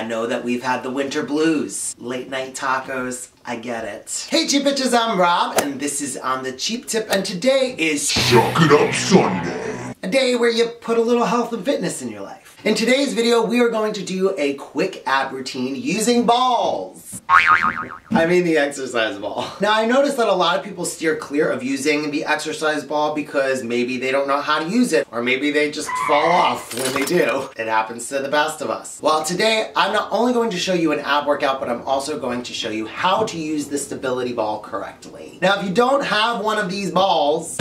I know that we've had the winter blues. Late night tacos, I get it. Hey cheap bitches, I'm Rob, and this is On The Cheap Tip, and today is Suck It Up Sunday. A day where you put a little health and fitness in your life. In today's video, we are going to do a quick ab routine using balls. I mean the exercise ball. Now I noticed that a lot of people steer clear of using the exercise ball because maybe they don't know how to use it, or maybe they just fall off when they do. It happens to the best of us. Well, today I'm not only going to show you an ab workout, but I'm also going to show you how to use the stability ball correctly. Now if you don't have one of these balls,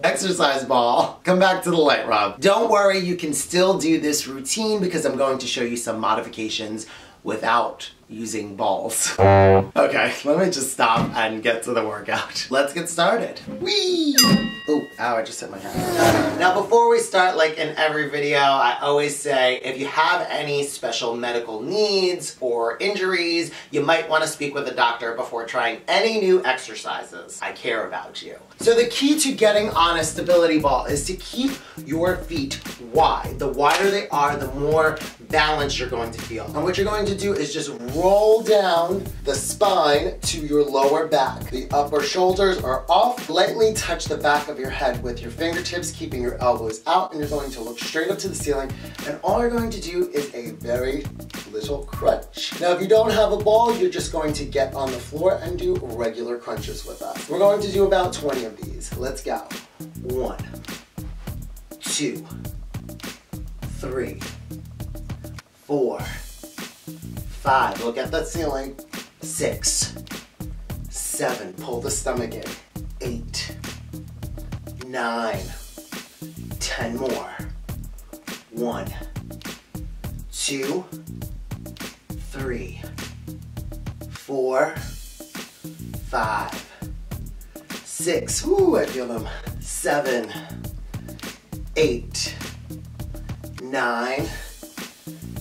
exercise ball, come back to the light, Rob. Don't worry, you can still do this routine because I'm going to show you some modifications without using balls. Okay, let me just stop and get to the workout. Let's get started. Whee! Oh, ow, I just hit my hand. Now before we start, like in every video, I always say if you have any special medical needs or injuries, you might want to speak with a doctor before trying any new exercises. I care about you. So the key to getting on a stability ball is to keep your feet wide. The wider they are, the more balance you're going to feel. And what you're going to do is just roll down the spine to your lower back. The upper shoulders are off. Lightly touch the back of your head with your fingertips, keeping your elbows out, and you're going to look straight up to the ceiling. And all you're going to do is a very little crunch. Now, if you don't have a ball, you're just going to get on the floor and do regular crunches with us. We're going to do about 20 of these. Let's go. 1, 2, 3, 4, 5, look at that ceiling. 6, 7, pull the stomach in. 8, 9, 10 more. 1, 2, 3, 4, 5, 6, ooh, I feel them. 7, 8, 9,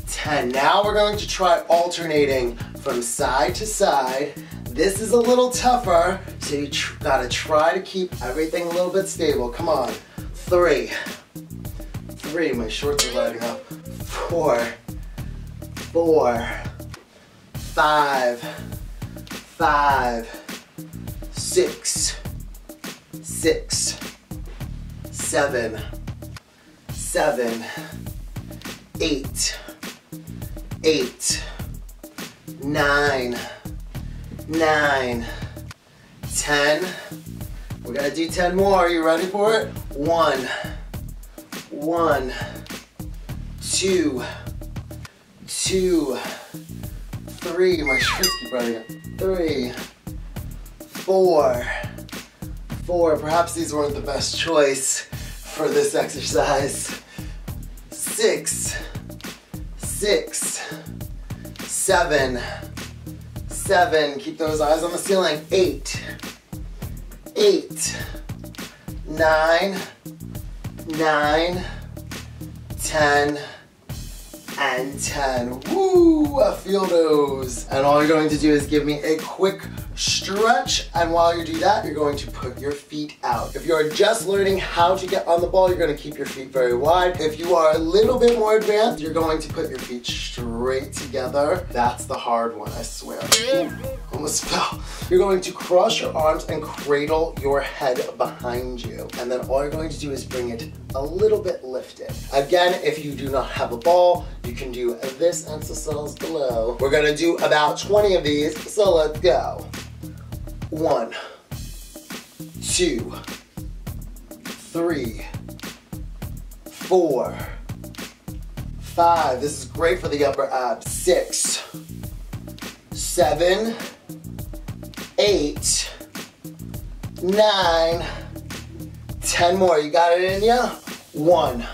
10. Now we're going to try alternating from side to side. This is a little tougher, so you gotta try to keep everything a little bit stable. Come on. 3, my shorts are lighting up. 4, 5, 6, 7, 8, 9, 10. We're gonna do 10 more. Are you ready for it? 1, 2, 3. My shorts keep running up. 3, 4. Perhaps these weren't the best choice for this exercise. 6, 7. Keep those eyes on the ceiling. 8, 9, 10, and 10. Woo! I feel those. And all you're going to do is give me a quick stretch, and while you do that, you're going to put your feet out. If you're just learning how to get on the ball, you're going to keep your feet very wide. If you are a little bit more advanced, you're going to put your feet straight together. That's the hard one, I swear. Ooh, almost fell. You're going to cross your arms and cradle your head behind you. And then all you're going to do is bring it a little bit lifted. Again, if you do not have a ball, you can do this exercise below. We're gonna do about 20 of these, so let's go. 1, 2, 3, 4, 5. This is great for the upper abs. 6, 7, 8, 9, 10 more. You got it in ya? 1,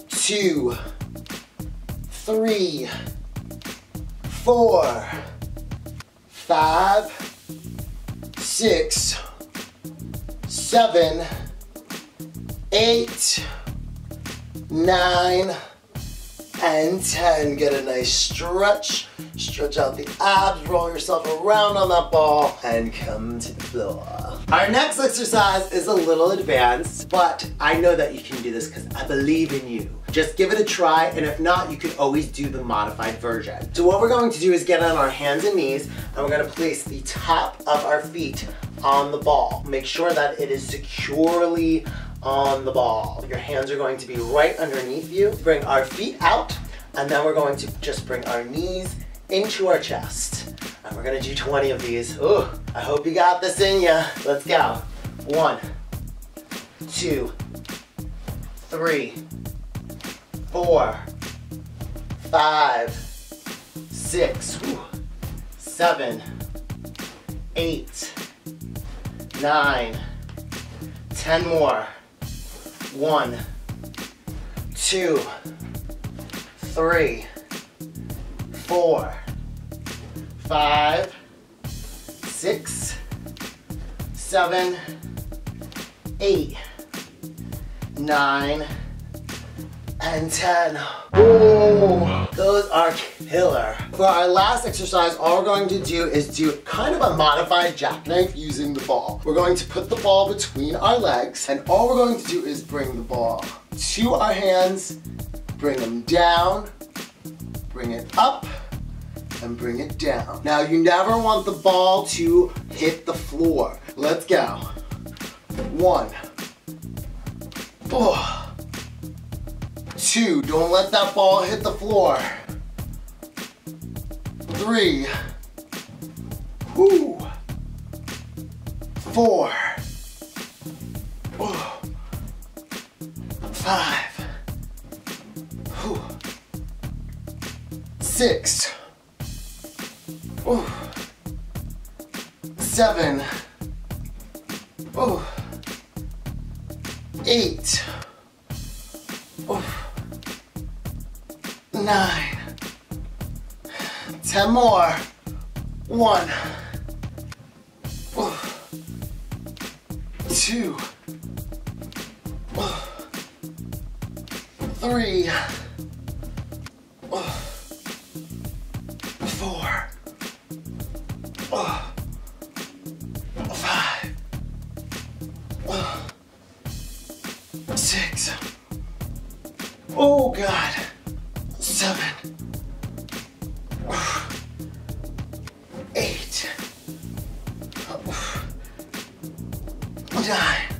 2, 3, 4, 5, 6, 7, 8, 9, and 10. Get a nice stretch. Stretch out the abs, roll yourself around on that ball, and come to the floor. Our next exercise is a little advanced, but I know that you can do this because I believe in you. Just give it a try, and if not, you can always do the modified version. So what we're going to do is get on our hands and knees, and we're gonna place the top of our feet on the ball. Make sure that it is securely on the ball. Your hands are going to be right underneath you. Bring our feet out, and then we're going to just bring our knees into our chest. And we're gonna do 20 of these. Ooh, I hope you got this in ya. Let's go. 1, 2, 3, 4, 5, 6, 7, 8, 9, 10 more. 1, 2, 3, 4, 5, 6, 7, 8, 9, and 10. Oh, those are killer. For our last exercise, all we're going to do is do kind of a modified jackknife using the ball. We're going to put the ball between our legs, and all we're going to do is bring the ball to our hands, bring them down, bring it up, and bring it down. Now, you never want the ball to hit the floor. Let's go. 1, 2, don't let that ball hit the floor. 3, 4, 5, 6, 7, 8, 9, 10 more. 1, 2, 3, 4, 5, 6. Oh God. 7, 8, 9,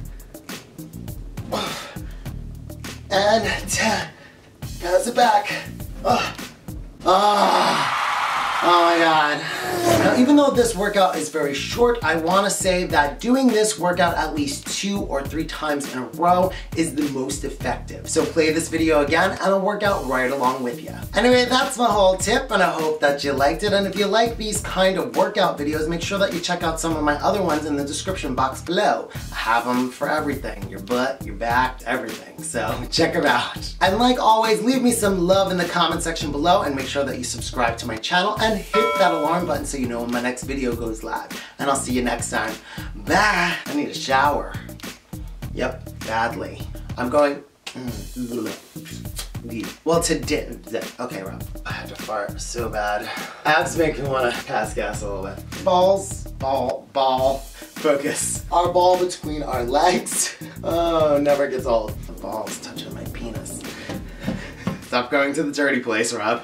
and 10. Pass it back. Oh my God. Now, even though this workout is very short, I want to say that doing this workout at least 2 or 3 times in a row is the most effective. So play this video again and I'll work out right along with you. Anyway, that's my whole tip, and I hope that you liked it. And if you like these kind of workout videos, make sure that you check out some of my other ones in the description box below. I have them for everything, your butt, your back, everything. So check them out. And like always, leave me some love in the comment section below, and make sure that you subscribe to my channel and hit that alarm button so you know when my next video goes live. And I'll see you next time. Bye. I need a shower. Yep, badly. I'm going, well, today, okay, Rob. I had to fart so bad. Abs make me want to pass gas a little bit. Balls, ball, focus. Our ball between our legs. Oh, never gets old. The ball's touching my penis. Stop going to the dirty place, Rob.